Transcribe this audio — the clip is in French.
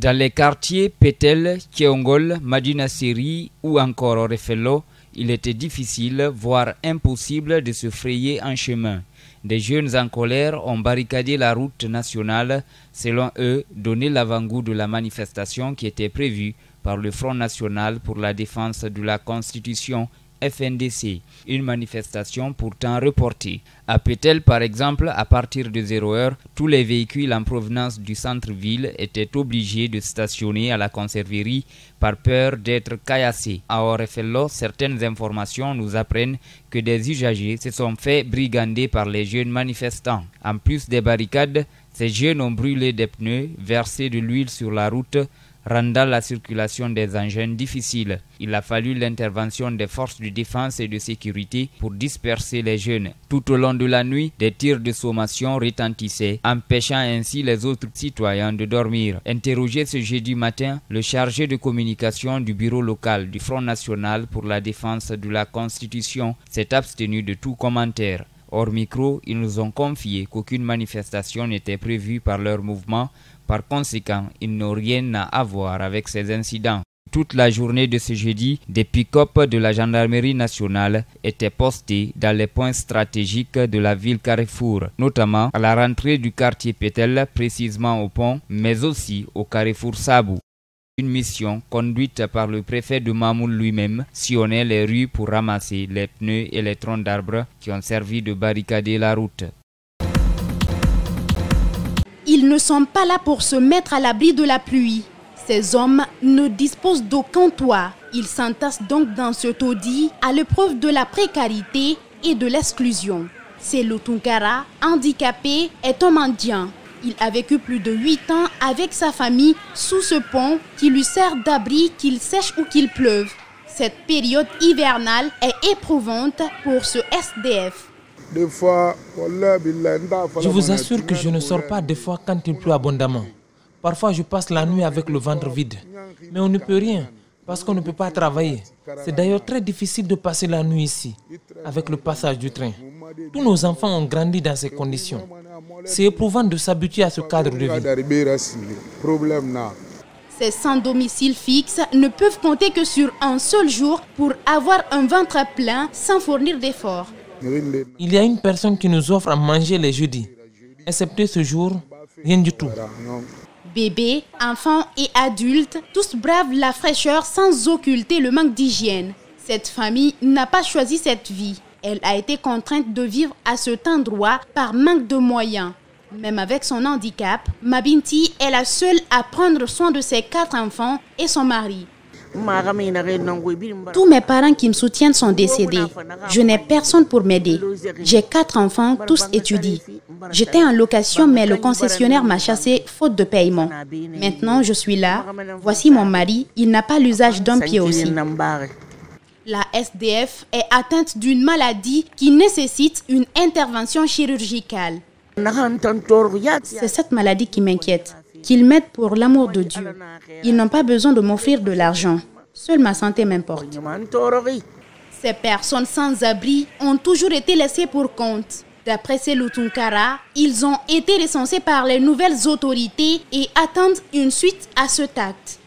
Dans les quartiers Pétel, Tcheongol, Madina Seri ou encore Orefello, il était difficile, voire impossible de se frayer un chemin. Des jeunes en colère ont barricadé la route nationale, selon eux, donner l'avant-goût de la manifestation qui était prévue par le Front National pour la défense de la Constitution, FNDC, une manifestation pourtant reportée. À Pétel, par exemple, à partir de 0h, tous les véhicules en provenance du centre-ville étaient obligés de stationner à la conserverie par peur d'être caillassés. À Orefello, certaines informations nous apprennent que des usagers se sont fait brigander par les jeunes manifestants. En plus des barricades, ces jeunes ont brûlé des pneus, versé de l'huile sur la route, rendant la circulation des engins difficile. Il a fallu l'intervention des forces de défense et de sécurité pour disperser les jeunes. Tout au long de la nuit, des tirs de sommation retentissaient, empêchant ainsi les autres citoyens de dormir. Interrogé ce jeudi matin, le chargé de communication du bureau local du Front National pour la défense de la Constitution s'est abstenu de tout commentaire. Hors micro, ils nous ont confié qu'aucune manifestation n'était prévue par leur mouvement. Par conséquent, ils n'ont rien à voir avec ces incidents. Toute la journée de ce jeudi, des pick-up de la gendarmerie nationale étaient postés dans les points stratégiques de la ville Carrefour, notamment à la rentrée du quartier Pétel, précisément au pont, mais aussi au Carrefour Sabou. Une mission conduite par le préfet de Mamoul lui-même sillonnait les rues pour ramasser les pneus et les troncs d'arbres qui ont servi de barricader la route. Ils ne sont pas là pour se mettre à l'abri de la pluie. Ces hommes ne disposent d'aucun toit. Ils s'entassent donc dans ce taudis à l'épreuve de la précarité et de l'exclusion. Selou Tunkara, handicapé, est un mendiant. Il a vécu plus de 8 ans avec sa famille sous ce pont qui lui sert d'abri qu'il sèche ou qu'il pleuve. Cette période hivernale est éprouvante pour ce SDF. Je vous assure que je ne sors pas des fois quand il pleut abondamment. Parfois, je passe la nuit avec le ventre vide. Mais on ne peut rien parce qu'on ne peut pas travailler. C'est d'ailleurs très difficile de passer la nuit ici, avec le passage du train. Tous nos enfants ont grandi dans ces conditions. C'est éprouvant de s'habituer à ce cadre de vie. Ces sans domicile fixe ne peuvent compter que sur un seul jour pour avoir un ventre plein sans fournir d'efforts. Il y a une personne qui nous offre à manger les jeudis. Excepté ce jour, rien du tout. Bébés, enfants et adultes, tous bravent la fraîcheur sans occulter le manque d'hygiène. Cette famille n'a pas choisi cette vie. Elle a été contrainte de vivre à cet endroit par manque de moyens. Même avec son handicap, Mabinti est la seule à prendre soin de ses 4 enfants et son mari. Tous mes parents qui me soutiennent sont décédés. Je n'ai personne pour m'aider. J'ai 4 enfants, tous étudient. J'étais en location, mais le concessionnaire m'a chassé faute de paiement. Maintenant, je suis là. Voici mon mari. Il n'a pas l'usage d'un pied aussi. La SDF est atteinte d'une maladie qui nécessite une intervention chirurgicale. C'est cette maladie qui m'inquiète. Qu'ils m'aident pour l'amour de Dieu. Ils n'ont pas besoin de m'offrir de l'argent. Seule ma santé m'importe. Ces personnes sans abri ont toujours été laissées pour compte. D'après Selou Tunkara, ils ont été recensés par les nouvelles autorités et attendent une suite à cet acte.